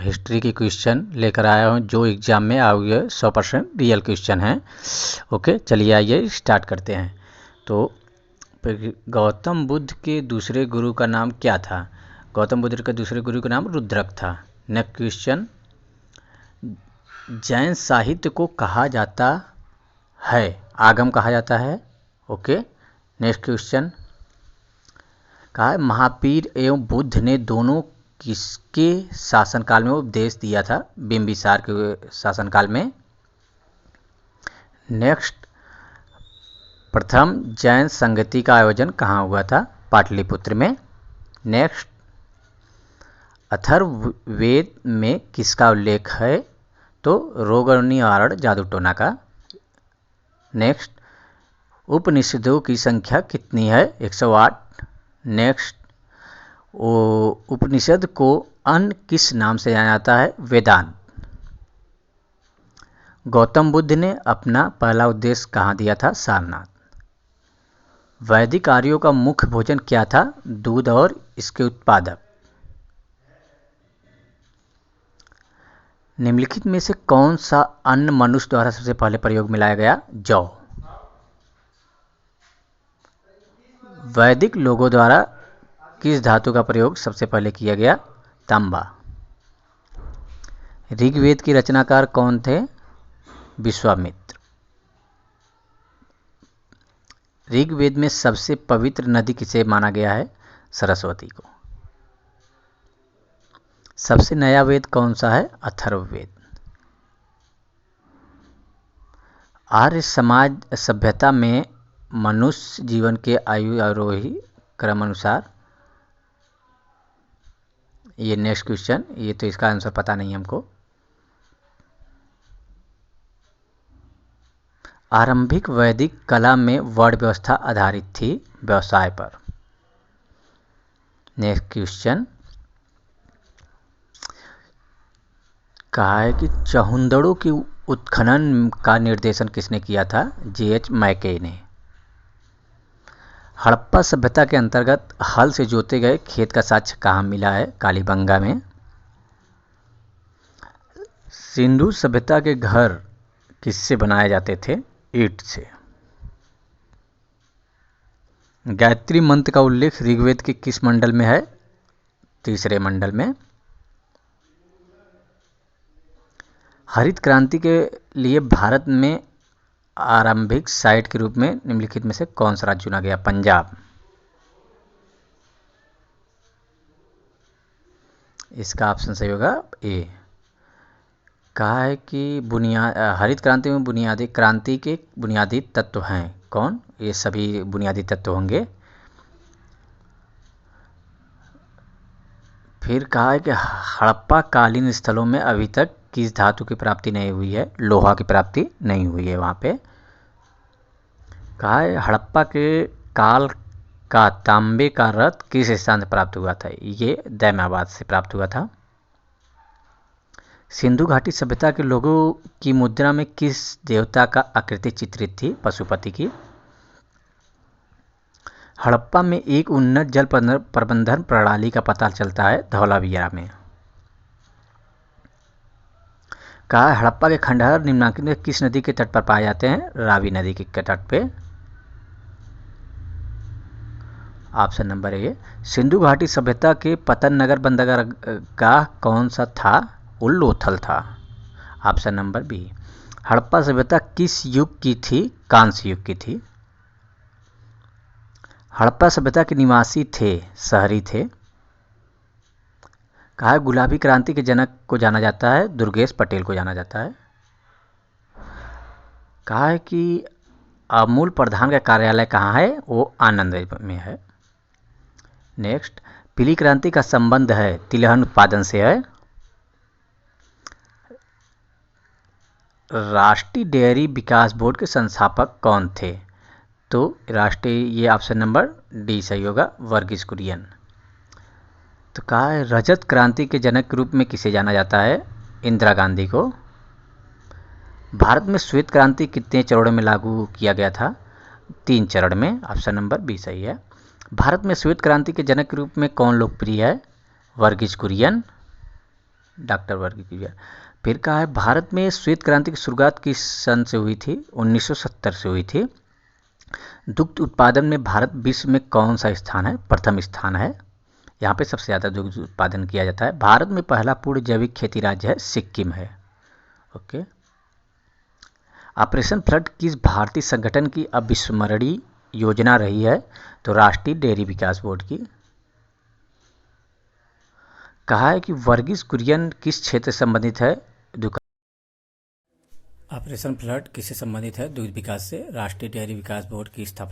History की question लेकर आया हूँ जो एग्जाम में आ हुए 100% रियल क्वेश्चन हैं। ओके, चलिए आइए स्टार्ट करते हैं। तो गौतम बुद्ध के दूसरे गुरु का नाम क्या था? गौतम बुद्ध के दूसरे गुरु का नाम रुद्रक था। नेक्स्ट क्वेश्चन, जैन साहित्य को कहा जाता है, आगम कहा जाता है। ओके, नेक्स्ट क्वेश्चन, कहा महावीर एवं बुद्ध ने दोनों किसके शासनकाल में उपदेश दिया था? बिंबिसार के शासनकाल में। नेक्स्ट, प्रथम जैन संगति का आयोजन कहाँ हुआ था? पाटलिपुत्र में। नेक्स्ट, अथर्ववेद में किसका उल्लेख है? तो रोग निवारण जादू टोना का। नेक्स्ट, उपनिषदों की संख्या कितनी है? 108। नेक्स्ट, उपनिषद को अन्य किस नाम से जाना जाता है? वेदांत। गौतम बुद्ध ने अपना पहला उपदेश कहाँ दिया था? सारनाथ। वैदिक आर्यों का मुख्य भोजन क्या था? दूध और इसके उत्पादक। निम्नलिखित में से कौन सा अन्न मनुष्य द्वारा सबसे पहले प्रयोग में लाया गया? जौ। वैदिक लोगों द्वारा किस धातु का प्रयोग सबसे पहले किया गया? तांबा। ऋग्वेद के रचनाकार कौन थे? विश्वामित्र। ऋग्वेद में सबसे पवित्र नदी किसे माना गया है? सरस्वती को। सबसे नया वेद कौन सा है? अथर्ववेद। आर्य समाज सभ्यता में मनुष्य जीवन के आयु आरोही क्रम अनुसार, ये नेक्स्ट क्वेश्चन, ये तो इसका आंसर पता नहीं हमको। आरंभिक वैदिक कला में वर्ण व्यवस्था आधारित थी व्यवसाय पर। नेक्स्ट क्वेश्चन, कहा है कि चहुंदड़ों की उत्खनन का निर्देशन किसने किया था? J.H. मैके ने। हड़प्पा सभ्यता के अंतर्गत हल से जोते गए खेत का साक्ष्य कहाँ मिला है? कालीबंगा में। सिंधु सभ्यता के घर किससे बनाए जाते थे? ईंट से। गायत्री मंत्र का उल्लेख ऋग्वेद के किस मंडल में है? तीसरे मंडल में। हरित क्रांति के लिए भारत में आरंभिक साइट के रूप में निम्नलिखित में से कौन सा राज्य चुना गया? पंजाब। इसका ऑप्शन सही होगा ए। कहा है कि हरित क्रांति में बुनियादी क्रांति के बुनियादी तत्व हैं कौन? ये सभी बुनियादी तत्व होंगे। फिर कहा है कि हड़प्पा कालीन स्थलों में अभी तक किस धातु की प्राप्ति नहीं हुई है? लोहा की प्राप्ति नहीं हुई है वहाँ पे। कहा है हड़प्पा के काल का तांबे का रथ किस स्थान से प्राप्त हुआ था? ये दैमाबाद से प्राप्त हुआ था। सिंधु घाटी सभ्यता के लोगों की मुद्रा में किस देवता का आकृति चित्रित थी? पशुपति की। हड़प्पा में एक उन्नत जल प्रबंधन प्रणाली का पता चलता है धौलावीरा में। कहा हड़प्पा के खंडहर निम्नलिखित में किस नदी के तट पर पाए जाते हैं? रावी नदी के तट पे। Option number A. सिंधु घाटी सभ्यता के पतन नगर बंदरगाह कौन सा था? उल्लोथल था। Option number B. हड़प्पा सभ्यता किस युग की थी? कांस्य युग की थी। हड़प्पा सभ्यता के निवासी थे, शहरी थे। कहा गुलाबी क्रांति के जनक को जाना जाता है? दुर्गेश पटेल को जाना जाता है। कहा है कि अमूल प्रधान का कार्यालय कहाँ है? वो आनंद में है। नेक्स्ट, पीली क्रांति का संबंध है तिलहन उत्पादन से है। राष्ट्रीय डेयरी विकास बोर्ड के संस्थापक कौन थे? तो राष्ट्रीय, ये ऑप्शन नंबर डी सही होगा, वर्गीस कुरियन। तो कहा है रजत क्रांति के जनक के रूप में किसे जाना जाता है? इंदिरा गांधी को। भारत में श्वेत क्रांति कितने चरणों में लागू किया गया था? 3 चरण में। ऑप्शन नंबर बी सही है। भारत में श्वेत क्रांति के जनक के रूप में कौन लोकप्रिय है? वर्गीस कुरियन। डॉक्टर वर्गीस कुरियन। फिर कहा है भारत में श्वेत क्रांति की शुरुआत किस सन से हुई थी? 1970 से हुई थी। दुग्ध उत्पादन में भारत विश्व में कौन सा स्थान है? प्रथम स्थान है। यहाँ पे सबसे ज़्यादा दुग्ध उत्पादन किया जाता है। भारत में पहला पूर्ण जैविक खेती राज्य है सिक्किम है। ओके। ऑपरेशन फ्लड किस भारतीय संगठन की अविस्मरणीय योजना रही है? तो राष्ट्रीय डेयरी विकास बोर्ड की। कहा है कि वर्गीस कुरियन किस क्षेत्र से संबंधित है? ऑपरेशन फ्लड किससे संबंधित है? दुग्ध विकास से। राष्ट्रीय डेयरी विकास बोर्ड की स्थापना